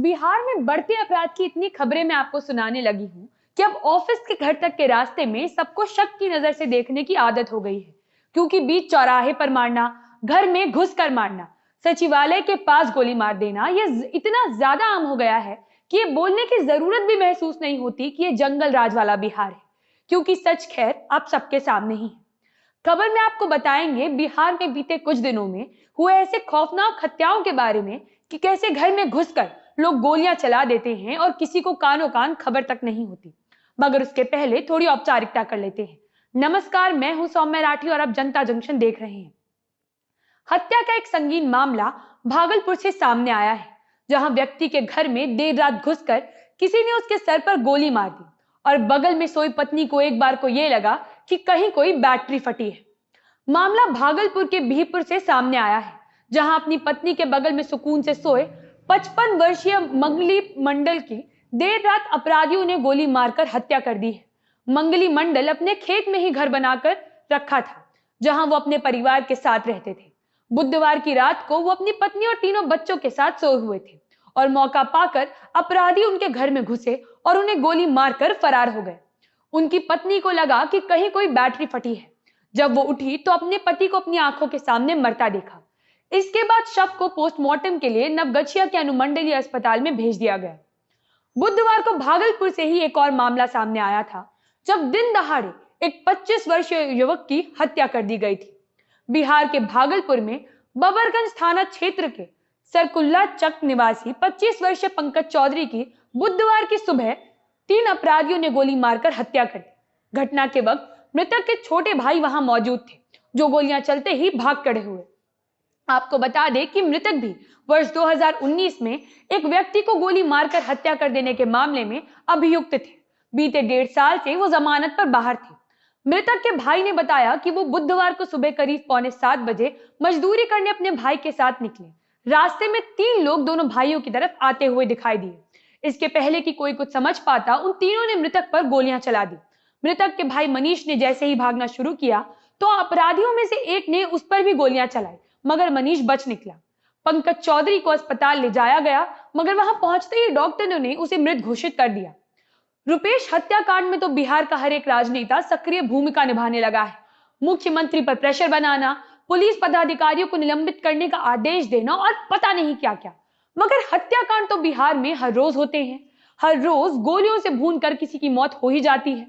बिहार में बढ़ते अपराध की इतनी खबरें मैं आपको सुनाने लगी हूँ कि अब ऑफिस के घर तक के रास्ते में सबको शक की नजर से देखने की आदत हो गई है। क्योंकि बीच चौराहे पर मारना, घर में घुसकर मारना, सचिवालय के पास गोली मार देना, ये इतना ज्यादा आम हो गया है कि ये बोलने की जरूरत भी महसूस नहीं होती कि ये जंगल राज वाला बिहार है। क्योंकि सच खैर आप सबके सामने ही है। खबर में आपको बताएंगे बिहार में बीते कुछ दिनों में हुए ऐसे खौफनाक हत्याओं के बारे में कि कैसे घर में घुसकर लोग गोलियां चला देते हैं और किसी को कानों कान खबर तक नहीं होती। मगर उसके पहले थोड़ी औपचारिकता कर लेते हैं। नमस्कार, मैं हूं सौम्य राठी और आप जनता जंक्शन देख रहे हैं। हत्या का एक संगीन मामला भागलपुर से सामने आया है, जहां व्यक्ति के घर में देर रात घुसकर किसी ने उसके सर पर गोली मार दी और बगल में सोई पत्नी को एक बार को यह लगा कि कहीं कोई बैटरी फटी है। मामला भागलपुर के बिहपुर से सामने आया है, जहां अपनी पत्नी के बगल में सुकून से सोए 55 वर्षीय मंगली मंडल की देर रात अपराधियों ने गोली मारकर हत्या कर दी है। मंगली मंडल अपने खेत में ही घर बनाकर रखा था, जहां वो अपने परिवार के साथ रहते थे। बुधवार की रात को वो अपनी पत्नी और तीनों बच्चों के साथ सोए हुए थे और मौका पाकर अपराधी उनके घर में घुसे और उन्हें गोली मारकर फरार हो गए। उनकी पत्नी को लगा कि कहीं कोई बैटरी फटी है। जब वो उठी तो अपने पति को अपनी आंखों के सामने मरता देखा। इसके बाद शव को पोस्टमार्टम के लिए नवगछिया के अनुमंडलीय अस्पताल में भेज दिया गया। बुधवार को भागलपुर से ही एक और मामला सामने आया था, जब दिन दहाड़े एक 25 वर्षीय युवक की हत्या कर दी गई थी। बिहार के भागलपुर में बबरगंज थाना क्षेत्र के सरकुल्ला चक निवासी 25 वर्षीय पंकज चौधरी की बुधवार की सुबह 3 अपराधियों ने गोली मारकर हत्या कर दी। घटना के वक्त मृतक के छोटे भाई वहां मौजूद थे, जो गोलियां चलते ही भाग खड़े हुए। आपको बता दें कि मृतक भी वर्ष 2019 में एक व्यक्ति को गोली मारकर हत्या कर देने के मामले में अभियुक्त थे। बीते 1.5 साल से वो जमानत पर बाहर थे। मृतक के भाई ने बताया कि वो बुधवार को सुबह करीब 6:45 बजे मजदूरी करने अपने भाई के साथ निकले। रास्ते में 3 लोग दोनों भाइयों की तरफ आते हुए दिखाई दिए। इसके पहले कि कोई कुछ समझ पाता, उन तीनों ने मृतक पर गोलियां चला दी। मृतक के भाई मनीष ने जैसे ही भागना शुरू किया तो अपराधियों में से एक ने उस पर भी गोलियां चलाई, मगर मनीष बच निकला। पंकज चौधरी को अस्पताल ले जाया गया, मगर वहां पहुंचते ही डॉक्टरों ने उसे मृत घोषित कर दिया। रुपेश हत्याकांड में तो बिहार का हर एक राजनेता सक्रिय भूमिका निभाने लगा है। मुख्यमंत्री पर प्रेशर बनाना, पुलिस पदाधिकारियों को निलंबित करने का आदेश देना और पता नहीं क्या क्या। मगर हत्याकांड तो बिहार में हर रोज होते हैं। हर रोज गोलियों से भून कर किसी की मौत हो ही जाती है।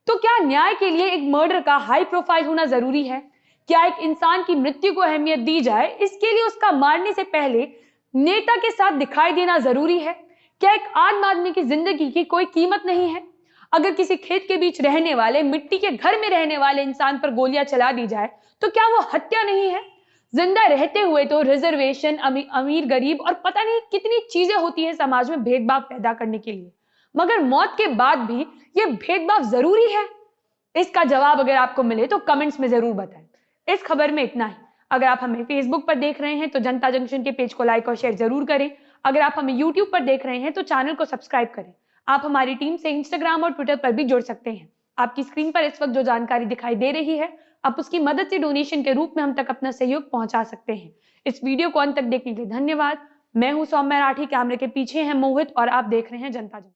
तो क्या न्याय के लिए एक मर्डर का हाई प्रोफाइल होना जरूरी है? क्या एक इंसान की मृत्यु को अहमियत दी जाए, इसके लिए उसका मारने से पहले नेता के साथ दिखाई देना जरूरी है? क्या एक आम आदमी की जिंदगी की कोई कीमत नहीं है? अगर किसी खेत के बीच रहने वाले, मिट्टी के घर में रहने वाले इंसान पर गोलियां चला दी जाए तो क्या वो हत्या नहीं है? जिंदा रहते हुए तो रिजर्वेशन, अमीर गरीब और पता नहीं कितनी चीजें होती है समाज में भेदभाव पैदा करने के लिए, मगर मौत के बाद भी ये भेदभाव जरूरी है? इसका जवाब अगर आपको मिले तो कमेंट्स में जरूर बताएं। इस खबर में इतना ही। अगर आप हमें फेसबुक पर देख रहे हैं तो जनता जंक्शन के पेज को लाइक और शेयर जरूर करें। अगर आप हमें यूट्यूब पर देख रहे हैं तो चैनल को सब्सक्राइब करें। आप हमारी टीम से इंस्टाग्राम और ट्विटर पर भी जुड़ सकते हैं। आपकी स्क्रीन पर इस वक्त जो जानकारी दिखाई दे रही है, आप उसकी मदद से डोनेशन के रूप में हम तक अपना सहयोग पहुंचा सकते हैं। इस वीडियो को अंत तक देखने के लिए धन्यवाद। मैं हूं सौम्य राठी, कैमरे के पीछे है मोहित और आप देख रहे हैं जनता जंक्शन।